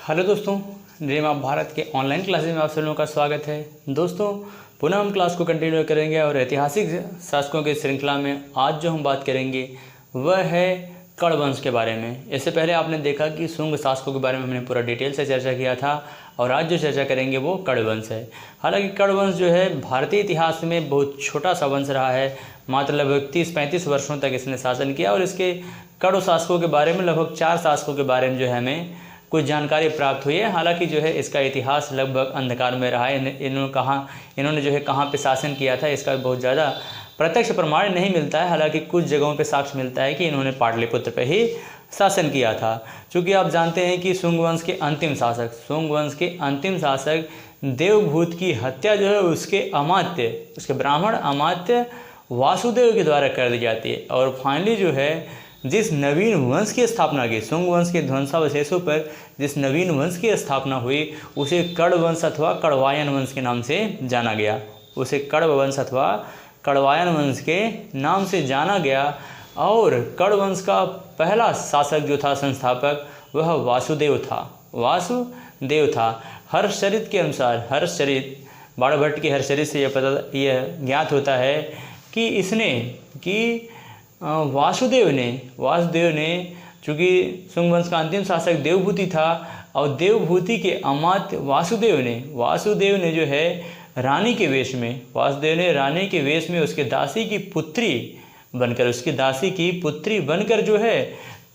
Hello दोस्तों, dream of Bharat के online classes में आप सभी लोगों का स्वागत है। दोस्तों, पुनः हम क्लास को कंटिन्यू करेंगे और ऐतिहासिक शासकों की श्रृंखला में आज जो हम बात करेंगे वह है कण्व वंश के बारे में। इससे पहले आपने देखा कि शुंग शासकों के बारे में हमने पूरा डिटेल से चर्चा किया था और आज जो चर्चा करेंगे वो कण्व वंश है। हालांकि कण्व वंश जो है भारतीय इतिहास में बहुत छोटा सा वंश रहा है। मात्र लगभग 30-35 वर्षों तक इसने शासन किया और इसके कण्व शासकों के बारे में लगभग 4 शासकों के बारे में जो है हमें कुछ जानकारी प्राप्त हुई है। हालांकि जो है इसका इतिहास लगभग अंधकार में रहा है। इन्होंने जो है कहाँ पे शासन किया था इसका बहुत ज़्यादा प्रत्यक्ष प्रमाण नहीं मिलता है। हालांकि कुछ जगहों पे साक्ष्य मिलता है कि इन्होंने पाटलिपुत्र पे ही शासन किया था। चूँकि आप जानते हैं कि शुंग वंश के अंतिम शासक देवभूत की हत्या जो है उसके ब्राह्मण अमात्य वासुदेव के द्वारा कर दी जाती है। और फाइनली जो है जिस नवीन वंश की स्थापना की, शुंग वंश के ध्वंसावशेषों पर जिस नवीन वंश की स्थापना हुई उसे कण्व वंश अथवा कण्वायन वंश के नाम से जाना गया। उसे कण्व वंश अथवा कण्वायन वंश के नाम से जाना गया। और कण्व वंश का पहला शासक जो था, संस्थापक, वह वासुदेव था। हर्षचरित के अनुसार, बाणभट्ट के हर्षचरित से यह ज्ञात होता है कि वासुदेव ने चूँकि शुंग वंश का अंतिम शासक देवभूति था और देवभूति के अमात्य वासुदेव ने जो है रानी के वेश में उसके दासी की पुत्री बनकर जो है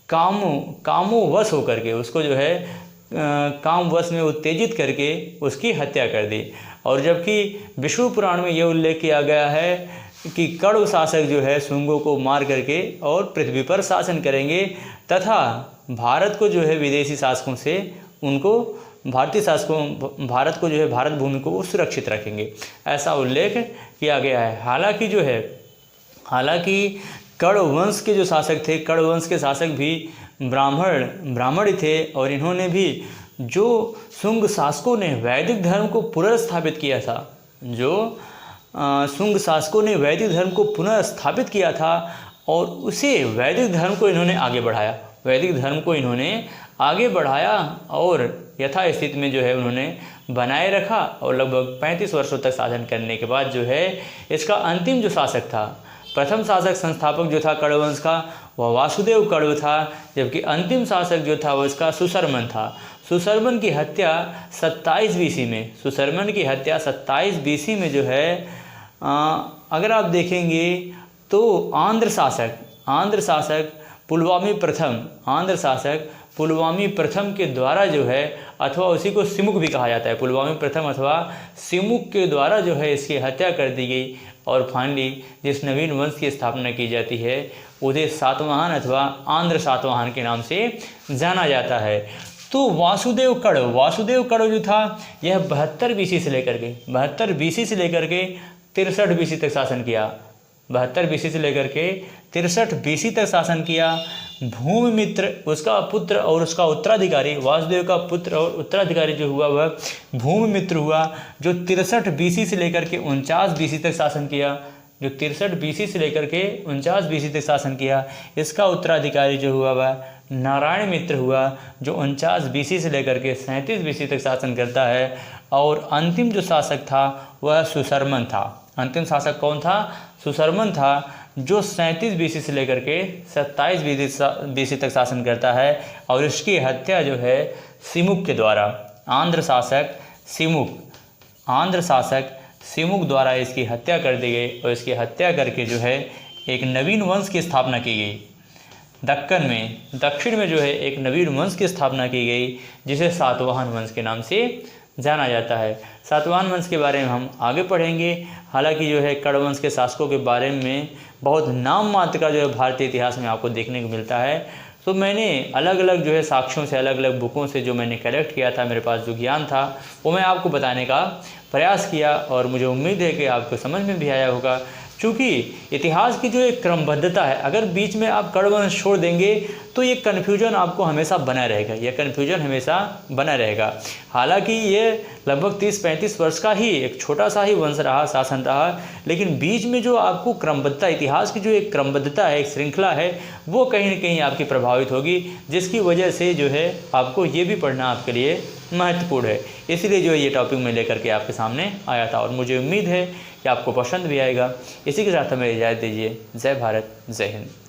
कामोवश होकर के उसको जो है कामवश में उत्तेजित करके उसकी हत्या कर दी। और जबकि विष्णु पुराण में यह उल्लेख किया गया है कि कण्व शासक जो है शुंगों को मार करके और पृथ्वी पर शासन करेंगे तथा भारत को जो है विदेशी शासकों से भारत को जो है भारत भूमि को वो सुरक्षित रखेंगे, ऐसा उल्लेख किया गया है। हालांकि कण्व वंश के जो शासक थे, कण्व वंश के शासक भी ब्राह्मण थे और इन्होंने भी जो शुंग शासकों ने वैदिक धर्म को पुनर्स्थापित किया था और उसे वैदिक धर्म को इन्होंने आगे बढ़ाया और यथास्थिति में जो है उन्होंने बनाए रखा। और लगभग 35 वर्षों तक शासन करने के बाद जो है इसका अंतिम जो शासक था, प्रथम शासक संस्थापक जो था कण्व वंश का, वह वासुदेव कण्व था। जबकि अंतिम शासक जो था वह इसका सुशर्मन था। सुशर्मन की हत्या 27 BC में जो है अगर आप देखेंगे तो आंध्र शासक पुलवामी प्रथम के द्वारा जो है, अथवा उसी को सिमुक भी कहा जाता है, पुलवामी प्रथम अथवा सिमुक के द्वारा जो है इसकी हत्या कर दी गई। और फाइनली जिस नवीन वंश की स्थापना की जाती है उसे सातवाहन अथवा आंध्र सातवाहन के नाम से जाना जाता है। तो वासुदेव कण्व जो था यह 72 BC से लेकर के 63 BC तक शासन किया। 72 BC से लेकर के 63 BC तक शासन किया। भूमिमित्र उसका पुत्र और उसका उत्तराधिकारी, वासुदेव का पुत्र और उत्तराधिकारी जो हुआ वह भूमिमित्र हुआ, जो 63 BC से लेकर के 49 BC तक शासन किया। इसका उत्तराधिकारी जो हुआ वह नारायण मित्र हुआ, जो 49 BC से लेकर के 37 BC तक शासन करता है। और अंतिम जो शासक था वह सुशर्मन था। अंतिम शासक कौन था? सुशर्मन था, जो 37 BC से लेकर के 27 BC तक शासन करता है। और इसकी हत्या जो है सिमुक के द्वारा, आंध्र शासक सिमुक द्वारा इसकी हत्या कर दी गई। और इसकी हत्या करके जो है एक नवीन वंश की स्थापना की गई। दक्षिण में जो है एक नवीन वंश की स्थापना की गई जिसे सातवाहन वंश के नाम से जाना जाता है। सातवाहन वंश के बारे में हम आगे पढ़ेंगे। हालांकि जो है कण्व वंश के शासकों के बारे में बहुत नाम मात्र का जो है भारतीय इतिहास में आपको देखने को मिलता है। तो मैंने अलग अलग जो है साक्ष्यों से, अलग अलग बुकों से जो मैंने कलेक्ट किया था, मेरे पास जो ज्ञान था वो मैं आपको बताने का प्रयास किया और मुझे उम्मीद है कि आपको समझ में भी आया होगा। क्योंकि इतिहास की जो एक क्रमबद्धता है, अगर बीच में आप कण्व वंश छोड़ देंगे तो ये कन्फ्यूजन आपको हमेशा बना रहेगा, हालांकि ये लगभग 30-35 वर्ष का ही एक छोटा सा ही वंश रहा, शासन रहा, लेकिन बीच में जो आपको क्रमबद्धता, इतिहास की जो एक क्रमबद्धता है, एक श्रृंखला है, वो कहीं ना कहीं आपकी प्रभावित होगी, जिसकी वजह से जो है आपको ये भी पढ़ना आपके लिए महत्वपूर्ण है। इसीलिए जो है ये टॉपिक मैं लेकर के आपके सामने आया था और मुझे उम्मीद है कि आपको पसंद भी आएगा। इसी के साथ हमें इजाज़त दीजिए। जय भारत, जय हिंद।